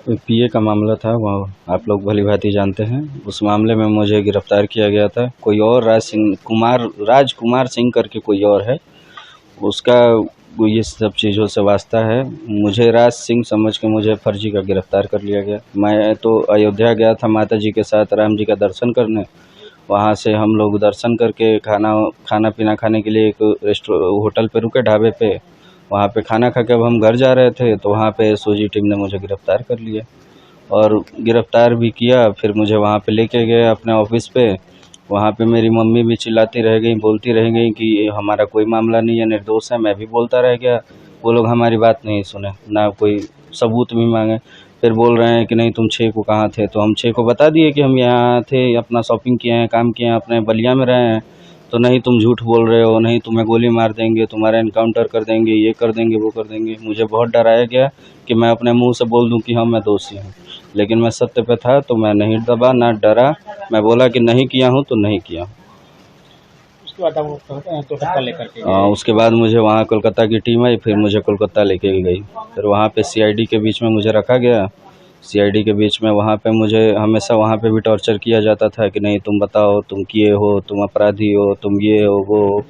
पीए का मामला था, वह आप लोग भली भांति जानते हैं। उस मामले में मुझे गिरफ्तार किया गया था। कोई और राजकुमार सिंह करके कोई और है, उसका ये सब चीज़ों से वास्ता है। मुझे राज सिंह समझ के मुझे फर्जी का गिरफ्तार कर लिया गया। मैं तो अयोध्या गया था माता जी के साथ राम जी का दर्शन करने। वहाँ से हम लोग दर्शन करके खाना पीना खाने के लिए एक होटल पे रुके, ढाबे पे। वहाँ पे खाना खा के अब हम घर जा रहे थे, तो वहाँ पे एसओजी टीम ने मुझे गिरफ्तार कर लिया और गिरफ्तार भी किया। फिर मुझे वहाँ पे लेके गए अपने ऑफिस पे। वहाँ पे मेरी मम्मी भी चिल्लाती रह गई, बोलती रह गई कि हमारा कोई मामला नहीं है, निर्दोष है। मैं भी बोलता रह गया। वो लोग हमारी बात नहीं सुने, ना कोई सबूत भी मांगे। फिर बोल रहे हैं कि नहीं तुम 6 को कहाँ थे, तो हम 6 को बता दिए कि हम यहाँ थे, अपना शॉपिंग किए हैं, काम किए हैं, अपने बलिया में रहे हैं। तो नहीं तुम झूठ बोल रहे हो, नहीं तुम्हें गोली मार देंगे, तुम्हारा एनकाउंटर कर देंगे, ये कर देंगे, वो कर देंगे। मुझे बहुत डराया गया कि मैं अपने मुंह से बोल दूं कि हाँ मैं दोषी हूँ, लेकिन मैं सत्य पे था, तो मैं नहीं दबा ना डरा। मैं बोला कि नहीं किया हूँ तो नहीं किया। उसके बाद आप कोलकाता लेकर के उसके बाद मुझे वहाँ कोलकाता की टीम आई, फिर मुझे कोलकाता लेके गई। फिर वहाँ पे सीआईडी के बीच में मुझे रखा गया। सीआईडी के बीच में वहाँ पे मुझे हमेशा वहाँ पे भी टॉर्चर किया जाता था कि नहीं तुम बताओ, तुम किए हो, तुम अपराधी हो, तुम ये हो वो हो।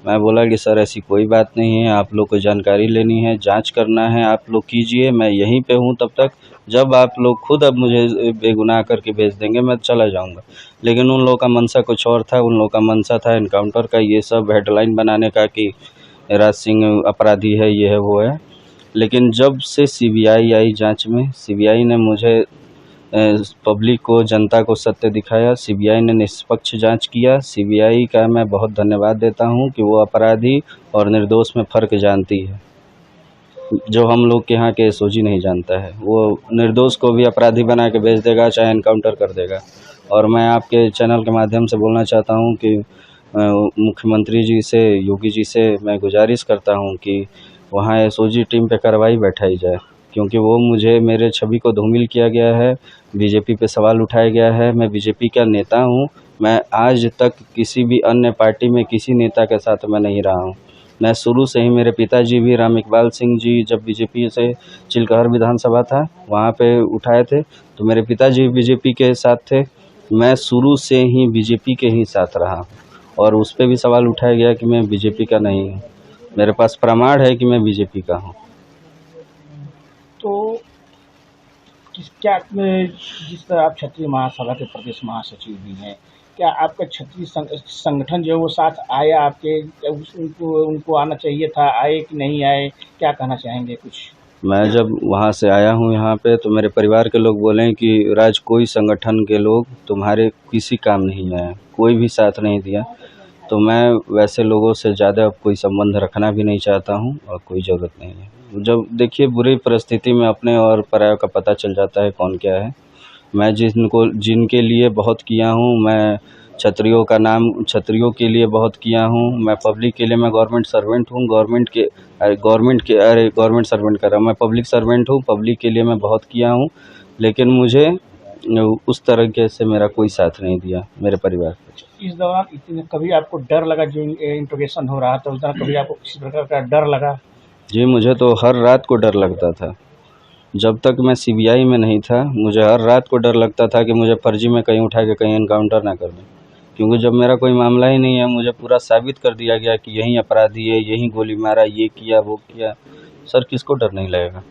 मैं बोला कि सर ऐसी कोई बात नहीं है, आप लोग को जानकारी लेनी है, जांच करना है, आप लोग कीजिए, मैं यहीं पे हूँ तब तक। जब आप लोग खुद अब मुझे बेगुनाह करके भेज देंगे मैं चला जाऊँगा। लेकिन उन लोगों का मंशा कुछ और था। उन लोगों का मंशा था एनकाउंटर का, ये सब हेडलाइन बनाने का कि राज सिंह अपराधी है, ये है वो है। लेकिन जब से सीबीआई आई जांच में, सीबीआई ने मुझे पब्लिक को, जनता को सत्य दिखाया। सीबीआई ने निष्पक्ष जांच किया। सीबीआई का मैं बहुत धन्यवाद देता हूं कि वो अपराधी और निर्दोष में फ़र्क जानती है, जो हम लोग के यहाँ के एसओजी नहीं जानता है। वो निर्दोष को भी अपराधी बना के भेज देगा, चाहे एनकाउंटर कर देगा। और मैं आपके चैनल के माध्यम से बोलना चाहता हूँ कि मुख्यमंत्री जी से, योगी जी से मैं गुजारिश करता हूँ कि वहाँ एसओजी टीम पे कार्रवाई बैठाई जाए, क्योंकि वो मेरे छवि को धूमिल किया गया है, बीजेपी पे सवाल उठाया गया है। मैं बीजेपी का नेता हूँ। मैं आज तक किसी भी अन्य पार्टी में किसी नेता के साथ मैं नहीं रहा हूँ। मैं शुरू से ही, मेरे पिताजी भी राम इकबाल सिंह जी जब बीजेपी से चिलकहर विधानसभा था वहाँ पे उठाए थे, तो मेरे पिताजी बीजेपी के साथ थे। मैं शुरू से ही बीजेपी के ही साथ रहा हूँ और उस पर भी सवाल उठाया गया कि मैं बीजेपी का नहीं हूँ। मेरे पास प्रमाण है कि मैं बीजेपी का हूँ। तो जिस तरह आप क्षत्रिय महासभा के प्रदेश महासचिव भी हैं, क्या आपका क्षत्रिय संगठन जो है वो साथ आया आपके? उनको आना चाहिए था, आए कि नहीं आए, क्या कहना चाहेंगे कुछ? मैं जब वहाँ से आया हूँ यहाँ पे, तो मेरे परिवार के लोग बोले कि राज कोई संगठन के लोग तुम्हारे किसी काम नहीं आए, कोई भी साथ नहीं दिया। तो मैं वैसे लोगों से ज़्यादा कोई संबंध रखना भी नहीं चाहता हूँ और कोई ज़रूरत नहीं है। जब देखिए बुरी परिस्थिति में अपने और परायों का पता चल जाता है कौन क्या है। मैं जिनके लिए बहुत किया हूँ, मैं छतरियों का नाम, छतरियों के लिए बहुत किया हूँ। मैं पब्लिक के लिए, मैं गवर्नमेंट सर्वेंट हूँ, गवर्नमेंट सर्वेंट कर रहा हूँ, मैं पब्लिक सर्वेंट हूँ। पब्लिक के लिए मैं बहुत किया हूँ, लेकिन मुझे उस तरीके से मेरा कोई साथ नहीं दिया मेरे परिवार। इस दौरान कभी आपको डर लगा, जो इंट्रोगेशन हो रहा था उस दौरान कभी आपको किसी प्रकार का डर लगा? जी, मुझे तो हर रात को डर लगता था। जब तक मैं सीबीआई में नहीं था, मुझे हर रात को डर लगता था कि मुझे फर्जी में कहीं उठा के कहीं एनकाउंटर ना कर दें, क्योंकि जब मेरा कोई मामला ही नहीं है, मुझे पूरा साबित कर दिया गया कि यही अपराधी है, यही गोली मारा, ये किया वो किया। सर किसको डर नहीं लगेगा।